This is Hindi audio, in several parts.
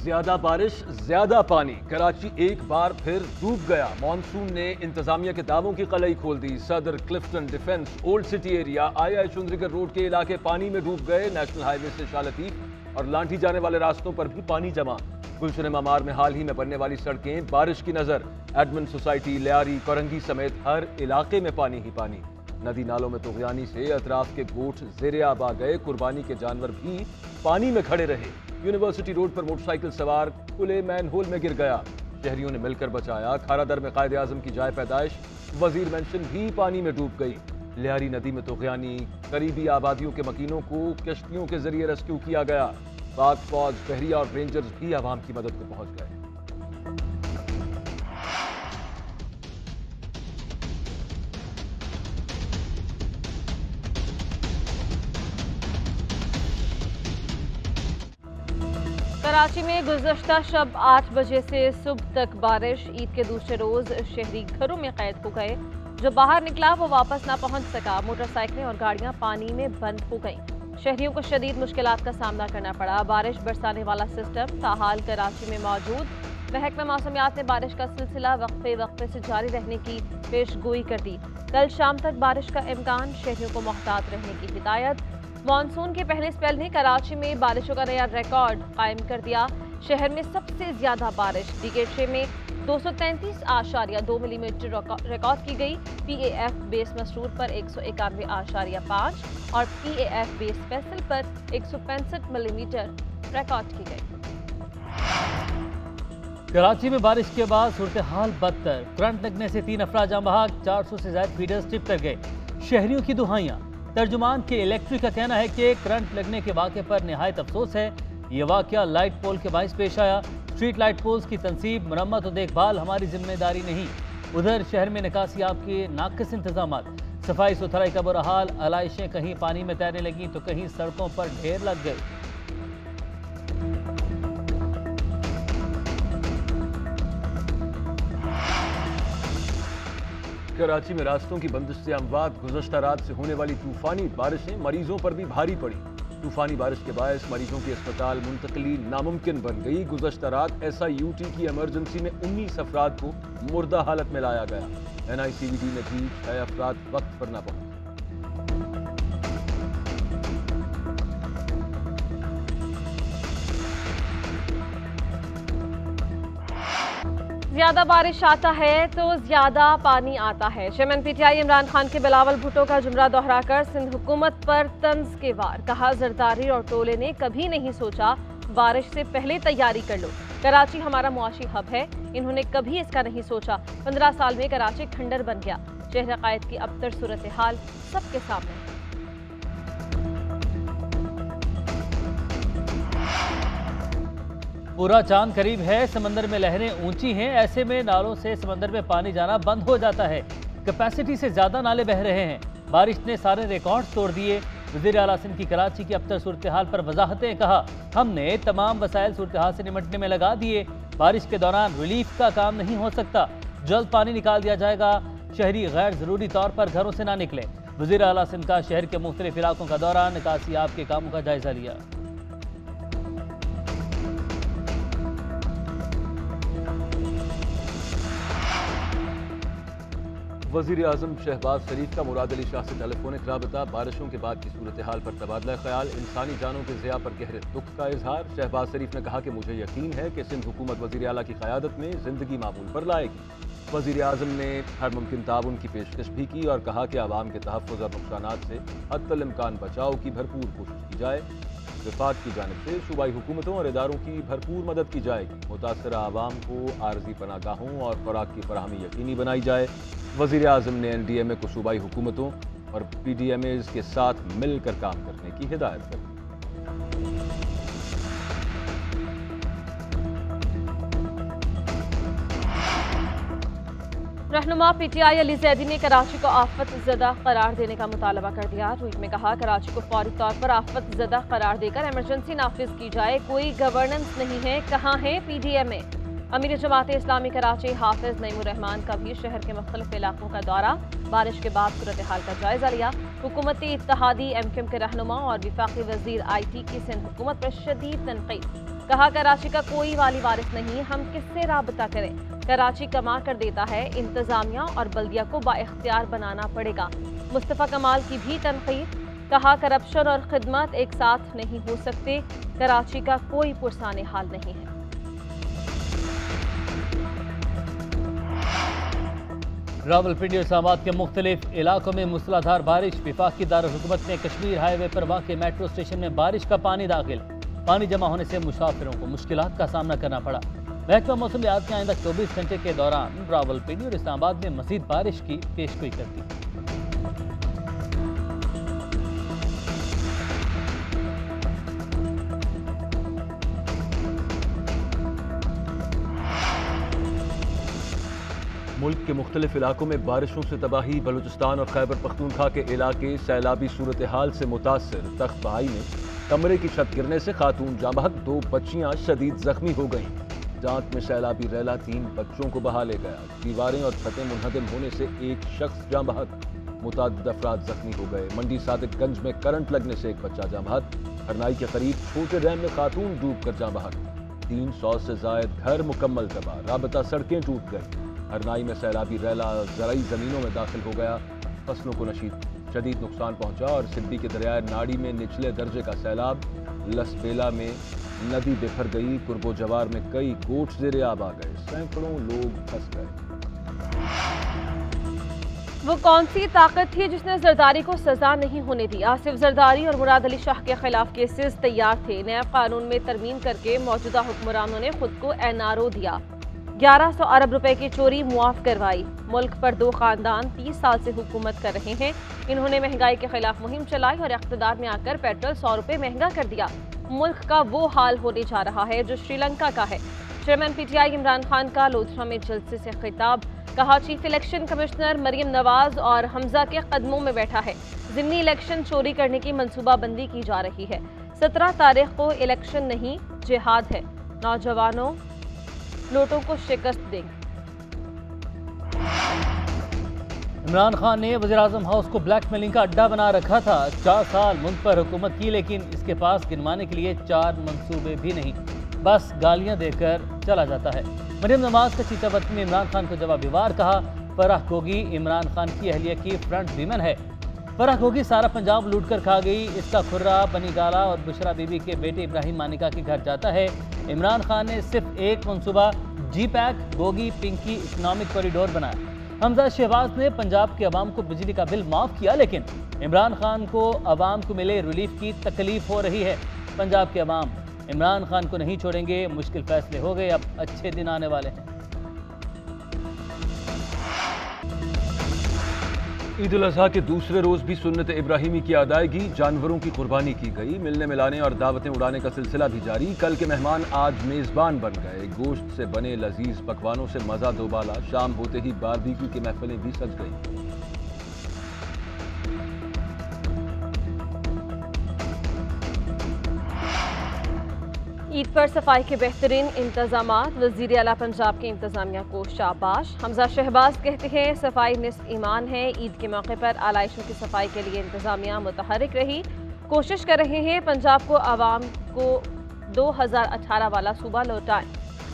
ज्यादा बारिश, ज्यादा पानी। कराची एक बार फिर डूब गया। मॉनसून ने इंतजामिया के दावों की कलई खोल दी। Saddar, Clifton, Defence, old city area, I Chundrigar road के इलाके पानी में डूब गए। नेशनल हाईवे से शाह लतीफ और लांठी जाने वाले रास्तों पर भी पानी जमा। गुलशन मामार में हाल ही में बनने वाली सड़कें बारिश की नजर। एडमंड सोसाइटी, लियारी, कोरंगी समेत हर इलाके में पानी ही पानी। नदी नालों में तुगयानी से अतराफ के गोठ ज़ेरे आब आ गए। कुर्बानी के जानवर भी पानी में खड़े रहे। यूनिवर्सिटी रोड पर मोटरसाइकिल सवार खुले मैनहोल में गिर गया। शहरियों ने मिलकर बचाया। खारादर में कायदे आजम की जाए पैदाइश, वजीर मेंशन भी पानी में डूब गई। लियारी नदी में तुगयानी, करीबी आबादियों के मकीनों को कश्तियों के जरिए रेस्क्यू किया गया। पाक फौज, बहरिया और रेंजर्स भी आवाम की मदद को पहुंच गए। कराची में गुज़श्ता शब 8 बजे से सुबह तक बारिश। ईद के दूसरे रोज शहरी घरों में कैद हो गए। जो बाहर निकला वो वापस ना पहुंच सका। मोटरसाइकिलें और गाड़ियां पानी में बंद हो गईं। शहरियों को शदीद मुश्किलात का सामना करना पड़ा। बारिश बरसाने वाला सिस्टम ताहाल कराची में मौजूद। महकमा मौसमियात ने बारिश का सिलसिला वक्फे वक्फे से जारी रहने की पेशगोई कर दी। कल शाम तक बारिश का इम्कान। शहरियों को मोहतात रहने की हिदायत। मानसून के पहले स्पेल ने कराची में बारिशों का नया रिकॉर्ड कायम कर दिया। शहर में सबसे ज्यादा बारिश डीगेट्रे में 233.2 मिलीमीटर रिकॉर्ड की गई। PAF बेस मसरूर पर 191.5 और PAF बेस फैसल पर 165 मिलीमीटर रिकॉर्ड की गई। कराची में बारिश के बाद सूरत हाल बदतर। करंट लगने से 3 अफराद जाँ बहक, 400 से ज्यादा फीडर्स टिप कर गए। शहरियों की दुहाइयां। तर्जुमान के इलेक्ट्रिक का कहना है कि करंट लगने के वाक़े पर निहायत अफसोस है। ये वाक़या लाइट पोल के बाइस पेश आया। स्ट्रीट लाइट पोल्स की तनसीब, मरम्मत और देखभाल हमारी जिम्मेदारी नहीं। उधर शहर में निकासियाब के नाकिस इंतजाम, सफाई सुथराई का बुरा हाल। आलाइशें कहीं पानी में तैरने लगी तो कहीं सड़कों पर ढेर लग गए। कराची में रास्तों की बंदिश से अमवात। गुज़श्ता रात से होने वाली तूफानी बारिशें मरीजों पर भी भारी पड़ी। तूफानी बारिश के बायस मरीजों की अस्पताल मुंतकली नामुमकिन बन गई। गुज़श्ता रात SIUT की इमरजेंसी में 19 अफराद को मुर्दा हालत में लाया गया। NICVD में भी 6 अफराद वक्त पर न पहुंचे। ज्यादा बारिश आता है तो ज्यादा पानी आता है। चेयरमैन PTI इमरान खान के बिलावल भुट्टो का जुमला दोहराकर सिंध हुकूमत पर तंज के वार। कहा, जरदारी और टोले ने कभी नहीं सोचा बारिश से पहले तैयारी कर लो। कराची हमारा मुआशी हब है, इन्होंने कभी इसका नहीं सोचा। 15 साल में कराची खंडर बन गया। शहर कायद की अबतर सूरत हाल सबके सामने। पूरा चांद करीब है, समंदर में लहरें ऊंची हैं। ऐसे में नालों से समंदर में पानी जाना बंद हो जाता है। कैपेसिटी से ज्यादा नाले बह रहे हैं। बारिश ने सारे रिकॉर्ड्स तोड़ दिए। वज़ीर आला सिंध की कराची की अबतर सूरत हाल पर वजाहतें। कहा, हमने तमाम वसाइल सूरत हाल से निमटने में लगा दिए। बारिश के दौरान रिलीफ का काम नहीं हो सकता। जल्द पानी निकाल दिया जाएगा। शहरी गैर जरूरी तौर पर घरों से ना निकले। वज़ीर आला सिंध का शहर के मुख्तलिफ इलाकों का दौरा, निकासियाब के कामों का जायजा लिया। वज़ीर आज़म शहबाज शरीफ का मुराद अली शाह से टेलीफोनिक राबता। बारिशों के बाद की सूरत हाल पर तबादला ख्याल। इंसानी जानों के ज़िया पर गहरे दुख का इजहार। शहबाज शरीफ ने कहा कि मुझे यकीन है कि सिंध हुकूमत वज़ीर आला की क़यादत में ज़िंदगी मामूल पर लाएगी। वज़ीर आज़म ने हर मुमकिन ताउन की पेशकश भी की और कहा कि आवाम के तहफ़्फ़ुज़ और नुकसानात से हद्दल इम्कान बचाव की भरपूर कोशिश की जाए। विफाक की जानिब से सूबाई हुकूमतों और इदारों की भरपूर मदद की जाएगी। मुतासरा आवाम को आर्जी पनागाहों और खुराक की फराहमी यकीनी बनाई जाए। वज़ीर आज़म ने NDMA को सूबाई हुकूमतों और PDMAs के साथ मिलकर काम करने की हिदायत कर दी। रहनुमा PTI अली जैदी ने कराची को आफत ज़दा करार देने का मुतालबा कर दिया। ट्वीट में कहा, कराची को फौरी तौर पर आफत ज़दा करार देकर इमरजेंसी नाफिज की जाए। कोई गवर्नेंस नहीं है, कहाँ है PDMA। अमीर जमात इस्लामी कराची हाफिज नईमुर्रहमान का भी शहर के मुख्तलिफ इलाकों का दौरा। बारिश के बाद सूरत हाल का जायजा लिया। हुकूमती इत्तेहादी MQM के रहनुमा और विफाकी वजीर IT की सिंध हुकूमत पर शदीद तनकीद। कहा कराची का कोई वाली वारिस नहीं, हम किससे राबता करें। कराची कमा कर देता है, इंतजामिया और बल्दिया को बाइख्तियार बनाना पड़ेगा। मुस्तफ़ा कमाल की भी तनकीद, कहा करप्शन और खिदमत एक साथ नहीं हो सकते, कराची का कोई पुरसाने हाल नहीं है। रावलपिंडी और इस्लामाबाद के मुख्तलिफ इलाकों में मूसलाधार बारिश। वफाकी दारुल-हुकूमत में कश्मीर हाईवे पर वाक़ मेट्रो स्टेशन में बारिश का पानी दाखिल। पानी जमा होने से मुसाफिरों को मुश्किलात का सामना करना पड़ा। महकमा मौसमियात ने आइंदा 24 घंटे के दौरान रावलपिंडी और इस्लामाबाद में मजीद बारिश की पेशगोई कर दी। मुल्क के मुख्तलिफ इलाकों में बारिशों से तबाही। बलूचिस्तान और खैबर पख्तूनख्वा के इलाके सैलाबी सूरत हाल से मुतासर। तख्त बहाई में कमरे की छत गिरने से खातून जाँ बहक, 2 बच्चियां शदीद जख्मी हो गईं। जांच में सैलाबी रैला 3 बच्चों को बहा ले गया। दीवारें और छतें मुनहदम होने से एक शख्स जाँ बहक, मुतअद्दिद अफराद जख्मी हो गए। मंडी सादिकगंज में करंट लगने से एक बच्चा जाँ बहक। हरनाई के करीब छोटे डैम में खातून डूब कर जाँ बहक। 300 से जायद घर मुकम्मल तबाह, राबता सड़कें टूट गई। हरनाई में सैलाबी रैला ज़राई ज़मीनों में दाखिल हो गया, फसलों को शदीद नुकसान पहुंचा। और सिद्दी के दरियाए नाड़ी में निचले दर्जे का सैलाब। लसबेला में नदी बिखर गई। कुर्बो जवार में कई गोट ज़ेरे आब आ गए, सैकड़ों लोग फंस गए। वो कौन सी ताकत थी जिसने जरदारी को सजा नहीं होने दी। आसिफ जरदारी और मुराद अली शाह के खिलाफ केसेस तैयार थे। नया कानून में तरमीम करके मौजूदा हुक्मरानों ने खुद को एनआरओ दिया। 1100 अरब रुपए की चोरी मुआफ करवाई। मुल्क पर 2 खानदान 30 साल से हुकूमत कर रहे हैं। इन्होंने महंगाई के खिलाफ मुहिम चलाई और इख्तिदार में आकर पेट्रोल 100 रुपए महंगा कर दिया। मुल्क का वो हाल होने जा रहा है जो श्रीलंका का है। चेयरमैन पीटीआई इमरान खान का लोधरा में जलसे से खिताब। कहा chief election commissioner Maryam Nawaz और हमजा के कदमों में बैठा है। ज़िमनी इलेक्शन चोरी करने की मनसूबाबंदी की जा रही है। 17 तारीख को इलेक्शन नहीं, जिहाद है। नौजवानों नोटों को शिकस्त देंगे। इमरान खान ने वज़ीर-ए-आज़म हाउस को ब्लैकमेलिंग का अड्डा बना रखा था। 4 साल मुल्क पर हुकूमत की, लेकिन इसके पास गिनवाने के लिए 4 मंसूबे भी नहीं, बस गालियां देकर चला जाता है। मरियम नवाज का चीतावती में इमरान खान को जवाबीवार कहा। फराह गोगी इमरान खान की अहलिया की फ्रंट वीमेन है। फराह गोगी सारा पंजाब लूट कर खा गई। इसका खुर्रा बनी गाला और बुशरा बीबी के बेटे इब्राहिम मानिका के घर जाता है। इमरान खान ने सिर्फ एक मंसूबा जी पैक गोगी पिंकी इकनॉमिक कॉरिडोर बनाया। हमजा शहबाज ने पंजाब के अवाम को बिजली का बिल माफ किया, लेकिन इमरान खान को अवाम को मिले रिलीफ की तकलीफ हो रही है। पंजाब के अवाम इमरान खान को नहीं छोड़ेंगे। मुश्किल फैसले हो गए, अब अच्छे दिन आने वाले हैं। ईद उल अज़हा के दूसरे रोज़ भी सुन्नत इब्राहिमी की अदायगी। जानवरों की कुर्बानी की गई। मिलने मिलाने और दावतें उड़ाने का सिलसिला भी जारी। कल के मेहमान आज मेज़बान बन गए। गोश्त से बने लजीज पकवानों से मज़ा दोबाला। शाम होते ही बारबेक्यू की महफिलें भी सज गईं। ईद पर सफाई के बेहतरीन इंतजामात। वज़ीर आला पंजाब के इंतजामिया को शाबाश। हमजा शहबाज कहते हैं सफाई निस्फ ईमान है। ईद के मौके पर आलाइशों की सफाई के लिए इंतजामिया मुतहरिक रही। कोशिश कर रहे हैं पंजाब को आवाम को 2018 वाला सूबा लौटाएं।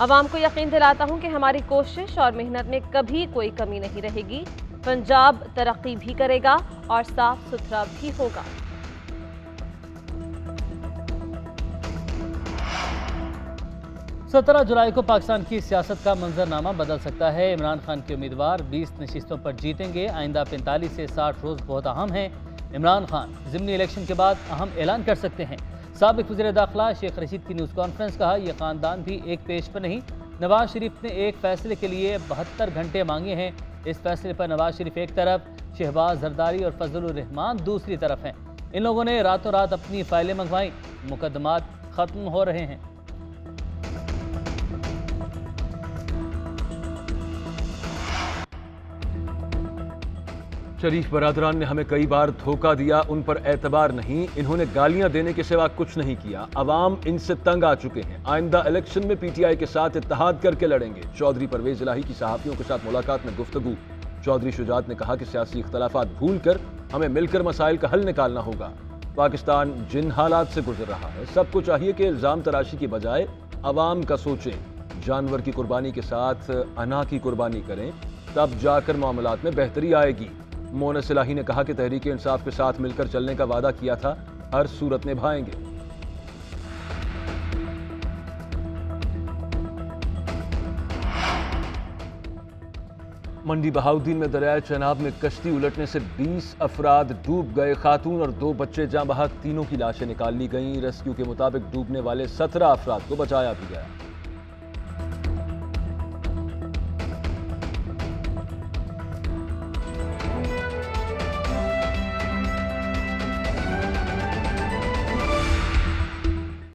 आवाम को यकीन दिलाता हूं कि हमारी कोशिश और मेहनत में कभी कोई कमी नहीं रहेगी। पंजाब तरक्की भी करेगा और साफ सुथरा भी होगा। 17 जुलाई को पाकिस्तान की सियासत का मंजरनामा बदल सकता है। इमरान खान के उम्मीदवार 20 नशिस्तों पर जीतेंगे। आइंदा 45 से 60 रोज़ बहुत अहम हैं। इमरान खान ज़िमनी इलेक्शन के बाद अहम ऐलान कर सकते हैं। साबिक़ वज़ीर दाखिला शेख रशीद की न्यूज़ कॉन्फ्रेंस। कहा यह ख़ानदान भी एक पेज पर नहीं। नवाज शरीफ ने एक फ़ैसले के लिए 72 घंटे मांगे हैं। इस फैसले पर नवाज शरीफ एक तरफ, शहबाज जरदारी और फजलुर रहमान दूसरी तरफ हैं। इन लोगों ने रातों रात अपनी फाइलें मंगवाई। मुकदमात ख़त्म हो रहे हैं। शरीफ बरादरान ने हमें कई बार धोखा दिया, उन पर एतबार नहीं। इन्होंने गालियां देने के सिवा कुछ नहीं किया। अवाम इनसे तंग आ चुके हैं। आइंदा इलेक्शन में पीटीआई के साथ इत्तेहाद करके लड़ेंगे। चौधरी परवेज इलाही की सहाफ़ियों के साथ मुलाकात में गुफ्तगू। चौधरी शुजात ने कहा कि सियासी इख्तलाफात भूल कर हमें मिलकर मसाइल का हल निकालना होगा। पाकिस्तान जिन हालात से गुजर रहा है, सबको चाहिए कि इल्जाम तराशी की बजाय अवाम का सोचें। जानवर की कुर्बानी के साथ अना की कुर्बानी करें, तब जाकर मामलात में बेहतरी आएगी। मोनस इलाही ने कहा कि तहरीक इंसाफ के साथ मिलकर चलने का वादा किया था, हर सूरत निभाएंगे। मंडी बहाउद्दीन में दरियाए चनाब में कश्ती उलटने से 20 अफराद डूब गए। खातून और 2 बच्चे जाँ बहक, तीनों की लाशें निकाल ली गईं। रेस्क्यू के मुताबिक डूबने वाले 17 अफराद को बचाया भी गया।